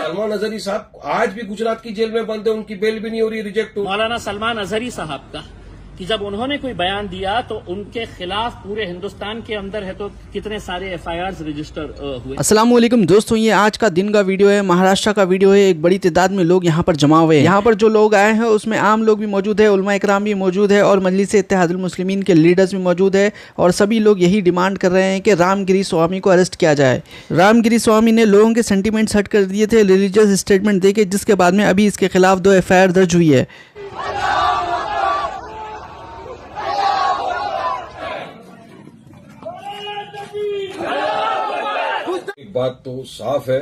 सलमान अजहरी साहब आज भी गुजरात की जेल में बंद है, उनकी बेल भी नहीं हो रही, रिजेक्ट हो। मौलाना सलमान अजहरी साहब का कि जब उन्होंने कोई बयान दिया तो उनके खिलाफ पूरे हिंदुस्तान के अंदर है तो कितने सारे एफआईआर रजिस्टर हुए। अस्सलाम वालेकुम दोस्तों, ये आज का दिन का वीडियो है, महाराष्ट्र का वीडियो है। एक बड़ी तादाद में लोग यहाँ पर जमा हुए हैं। यहाँ पर जो लोग आए हैं उसमें आम लोग भी मौजूद है, उलमा इकराम भी मौजूद है और मजलिस इत्तेहादुल मुस्लिमीन के लीडर्स भी मौजूद है। और सभी लोग यही डिमांड कर रहे हैं कि रामगिरी स्वामी को अरेस्ट किया जाए। रामगिरी स्वामी ने लोगों के सेंटीमेंट्स हट कर दिए थे रिलीजियस स्टेटमेंट देके, जिसके बाद में अभी इसके खिलाफ 2 एफआईआर दर्ज हुई है। एक बात तो साफ है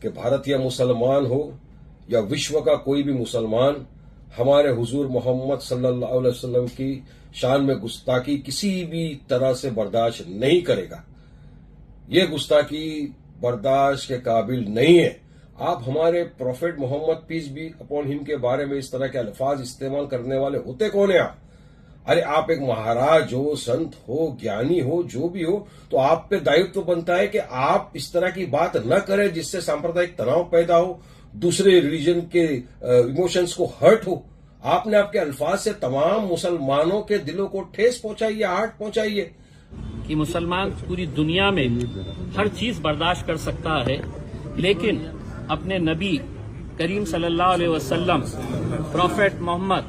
कि भारतीय मुसलमान हो या विश्व का कोई भी मुसलमान हमारे हुजूर मोहम्मद सल्लल्लाहु अलैहि वसल्लम की शान में गुस्ताखी किसी भी तरह से बर्दाश्त नहीं करेगा। ये गुस्ताखी बर्दाश्त के काबिल नहीं है। आप हमारे prophet Mohammed peace be upon him के बारे में इस तरह के अल्फाज इस्तेमाल करने वाले होते कौन है आप? अरे आप एक महाराज हो, संत हो, ज्ञानी हो, जो भी हो, तो आप पे दायित्व बनता है कि आप इस तरह की बात न करें जिससे सांप्रदायिक तनाव पैदा हो, दूसरे रिलीजन के इमोशंस को हर्ट हो। आपने आपके अल्फाज से तमाम मुसलमानों के दिलों को ठेस पहुंचाई है, आहट पहुंचाई है। कि मुसलमान पूरी दुनिया में हर चीज बर्दाश्त कर सकता है, लेकिन अपने नबी करीम सल्लल्लाहु अलैहि वसल्लम, prophet Mohammed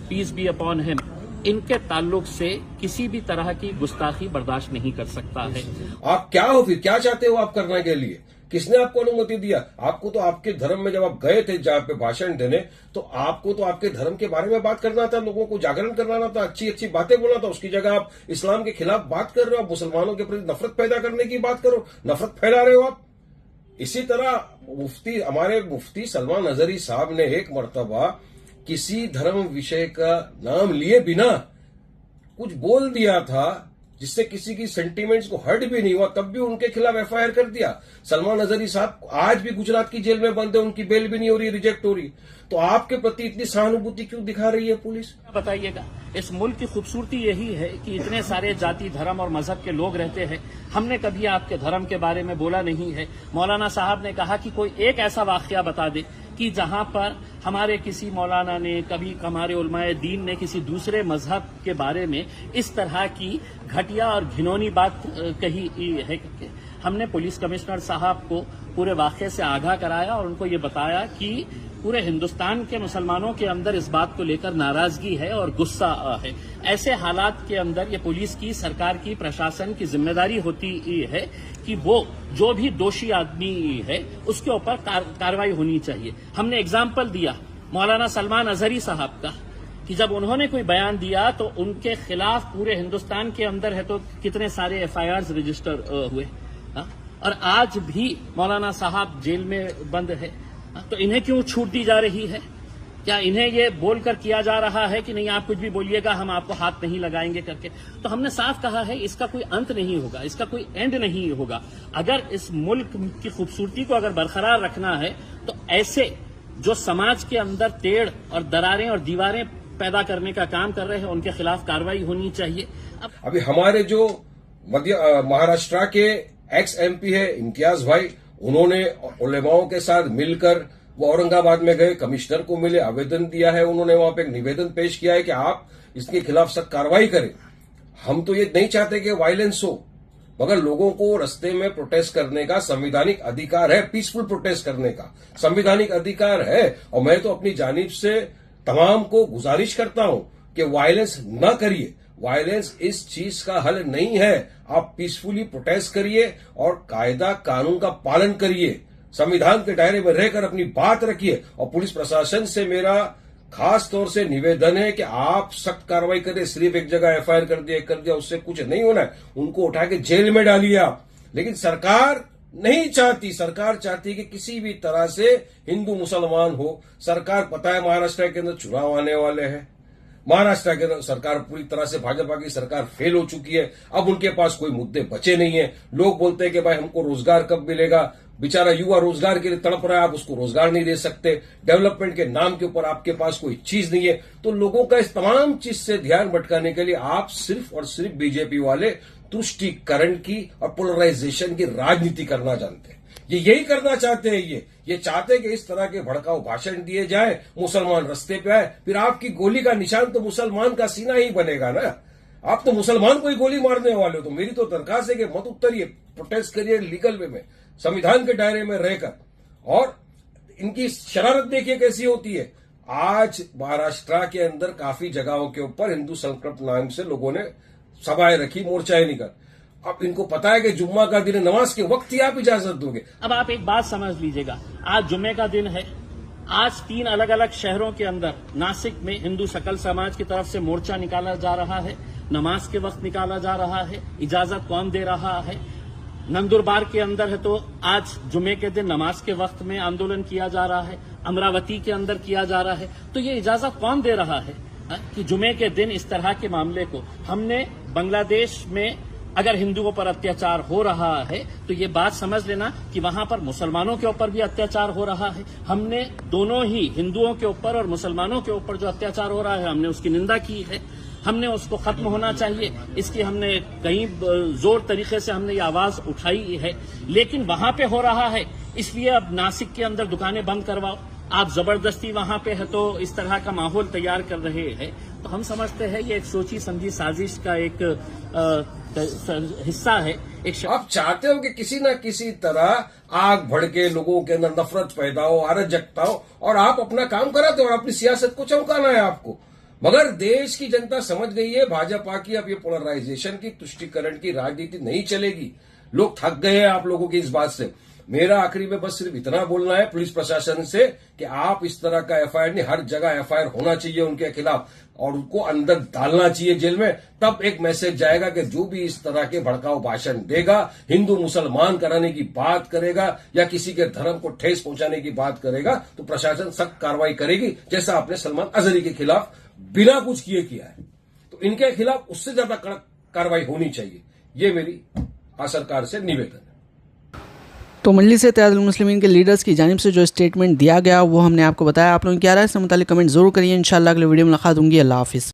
peace be upon him, इनके ताल्लुक से किसी भी तरह की गुस्ताखी बर्दाश्त नहीं कर सकता है। आप क्या हो, फिर क्या चाहते हो आप करने के लिए? किसने आपको अनुमति दिया? आपको तो आपके धर्म में जब आप गए थे जहां पे भाषण देने, तो आपको तो आपके धर्म के बारे में बात करना था, लोगों को जागरण करवाना था, अच्छी अच्छी बातें बोलना था। उसकी जगह आप इस्लाम के खिलाफ बात कर रहे हो, आप मुसलमानों के प्रति नफरत पैदा करने की बात करो, नफरत फैला रहे हो आप। इसी तरह हमारे मुफ्ती सलमान अजहरी साहब ने एक मर्तबा किसी धर्म विषय का नाम लिए बिना कुछ बोल दिया था जिससे किसी की सेंटीमेंट्स को हर्ट भी नहीं हुआ, तब भी उनके खिलाफ एफआईआर कर दिया। सलमान अजहरी साहब आज भी गुजरात की जेल में बंद है, उनकी बेल भी नहीं हो रही, रिजेक्ट हो रही। तो आपके प्रति इतनी सहानुभूति क्यों दिखा रही है पुलिस? बताइएगा, इस मुल्क की खूबसूरती यही है कि इतने सारे जाति, धर्म और मजहब के लोग रहते हैं। हमने कभी आपके धर्म के बारे में बोला नहीं है। मौलाना साहब ने कहा कि कोई एक ऐसा वाकया बता दे कि जहां पर हमारे किसी मौलाना ने, कभी हमारे उलमाए दीन ने किसी दूसरे मजहब के बारे में इस तरह की घटिया और घिनौनी बात कही है। हमने पुलिस कमिश्नर साहब को पूरे वाकये से आगाह कराया और उनको ये बताया कि पूरे हिंदुस्तान के मुसलमानों के अंदर इस बात को लेकर नाराजगी है और गुस्सा है। ऐसे हालात के अंदर ये पुलिस की, सरकार की, प्रशासन की जिम्मेदारी होती है कि वो जो भी दोषी आदमी है उसके ऊपर कार्रवाई होनी चाहिए। हमने एग्जाम्पल दिया मौलाना सलमान अजहरी साहब का कि जब उन्होंने कोई बयान दिया तो उनके खिलाफ पूरे हिंदुस्तान के अंदर है तो कितने सारे एफआईआर रजिस्टर हुए। और आज भी मौलाना साहब जेल में बंद है। तो इन्हें क्यों छूट दी जा रही है? क्या इन्हें ये बोलकर किया जा रहा है कि नहीं आप कुछ भी बोलिएगा, हम आपको हाथ नहीं लगाएंगे करके? तो हमने साफ कहा है इसका कोई अंत नहीं होगा, इसका कोई एंड नहीं होगा। अगर इस मुल्क की खूबसूरती को अगर बरकरार रखना है तो ऐसे जो समाज के अंदर टेढ़ और दरारें और दीवारें पैदा करने का काम कर रहे हैं उनके खिलाफ कार्रवाई होनी चाहिए। अभी हमारे जो महाराष्ट्र के एक्स एमपी है इम्तियाज भाई, उन्होंने उलेमाओं के साथ मिलकर वो औरंगाबाद में गए, कमिश्नर को मिले, आवेदन दिया है। उन्होंने वहां पे एक निवेदन पेश किया है कि आप इसके खिलाफ सख्त कार्रवाई करें। हम तो ये नहीं चाहते कि वायलेंस हो, मगर लोगों को रास्ते में प्रोटेस्ट करने का संवैधानिक अधिकार है, पीसफुल प्रोटेस्ट करने का संवैधानिक अधिकार है। और मैं तो अपनी जानिब से तमाम को गुजारिश करता हूं कि वायलेंस न करिए। वायलेंस इस चीज का हल नहीं है। आप पीसफुली प्रोटेस्ट करिए और कायदा कानून का पालन करिए, संविधान के दायरे में रहकर अपनी बात रखिए। और पुलिस प्रशासन से मेरा खास तौर से निवेदन है कि आप सख्त कार्रवाई करें। सिर्फ एक जगह एफआईआर कर दिया उससे कुछ नहीं होना है, उनको उठा के जेल में डालिए आप। लेकिन सरकार नहीं चाहती, सरकार चाहती कि किसी भी तरह से हिंदू मुसलमान हो। सरकार पता है महाराष्ट्र के अंदर चुनाव आने वाले हैं, महाराष्ट्र के अंदर सरकार पूरी तरह से भाजपा की सरकार फेल हो चुकी है। अब उनके पास कोई मुद्दे बचे नहीं है। लोग बोलते हैं कि भाई हमको रोजगार कब मिलेगा, बेचारा युवा रोजगार के लिए तड़प रहा है, आप उसको रोजगार नहीं दे सकते। डेवलपमेंट के नाम के ऊपर आपके पास कोई चीज नहीं है। तो लोगों का इस तमाम चीज से ध्यान भटकाने के लिए आप सिर्फ और सिर्फ बीजेपी वाले तुष्टीकरण की और पोलराइजेशन की राजनीति करना जानते हैं। ये यही करना चाहते हैं। ये चाहते हैं कि इस तरह के भड़काऊ भाषण दिए जाए, मुसलमान रस्ते पे आए, फिर आपकी गोली का निशान तो मुसलमान का सीना ही बनेगा ना। आप तो मुसलमान को ही गोली मारने वाले हो। तो मेरी तो दरखास्त है कि मत उतरिए, प्रोटेस्ट करिए लीगल वे में, संविधान के दायरे में रहकर। और इनकी शरारत देखिए कैसी होती है। आज महाराष्ट्र के अंदर काफी जगहों के ऊपर हिंदू संकल्प नाम से लोगों ने सभाएं रखी, मोर्चाएं निकल। अब इनको पता है कि जुम्मा का दिन है, नमाज के वक्त ही आप इजाजत दोगे। अब आप एक बात समझ लीजिएगा, आज जुम्मे का दिन है। आज 3 अलग अलग शहरों के अंदर, नासिक में हिंदू सकल समाज की तरफ से मोर्चा निकाला जा रहा है, नमाज के वक्त निकाला जा रहा है। इजाजत कौन दे रहा है? नंदुरबार के अंदर है तो आज जुम्मे के दिन नमाज के वक्त में आंदोलन किया जा रहा है। अमरावती के अंदर किया जा रहा है। तो ये इजाजत कौन दे रहा है कि जुम्मे के दिन इस तरह के मामले को? हमने बांग्लादेश में अगर हिंदुओं पर अत्याचार हो रहा है तो ये बात समझ लेना कि वहां पर मुसलमानों के ऊपर भी अत्याचार हो रहा है। हमने दोनों ही हिंदुओं के ऊपर और मुसलमानों के ऊपर जो अत्याचार हो रहा है, हमने उसकी निंदा की है। हमने उसको खत्म होना चाहिए, इसकी हमने कई जोर तरीके से हमने ये आवाज उठाई है। लेकिन वहां पे हो रहा है, इसलिए अब नासिक के अंदर दुकानें बंद करवाओ। आप जबरदस्ती वहां पे है तो इस तरह का माहौल तैयार कर रहे हैं। तो हम समझते हैं ये एक सोची समझी साजिश का एक हिस्सा है। आप चाहते हो कि किसी न किसी तरह आग भड़के, लोगों के अंदर नफरत पैदा हो, अराजकता हो, और आप अपना काम कराते हो और अपनी सियासत को चमकाना है आपको। मगर देश की जनता समझ गई है भाजपा की अब ये पोलराइजेशन की, तुष्टीकरण की राजनीति नहीं चलेगी। लोग थक गए हैं आप लोगों की इस बात से। मेरा आखिरी में बस सिर्फ इतना बोलना है पुलिस प्रशासन से कि आप इस तरह का एफआईआर नहीं, हर जगह एफआईआर होना चाहिए उनके खिलाफ और उनको अंदर डालना चाहिए जेल में। तब एक मैसेज जाएगा कि जो भी इस तरह के भड़काऊ भाषण देगा, हिंदू मुसलमान कराने की बात करेगा या किसी के धर्म को ठेस पहुंचाने की बात करेगा तो प्रशासन सख्त कार्रवाई करेगी, जैसा आपने सलमान अजहरी के खिलाफ बिना कुछ किए किया है। तो इनके खिलाफ उससे ज्यादा कड़क कार्रवाई होनी चाहिए। ये मेरी सरकार से निवेदन है। तो मजलिस इत्तेहादुल मुस्लिमीन के लीडर्स की जानिब से जो स्टेटमेंट दिया गया वो हमने आपको बताया। आप लोगों की क्या राय है इससे मुतालिक कमेंट जरूर करिए। इंशाल्लाह अगले वीडियो में मुलाकात होंगी। अल्लाह हाफिज़।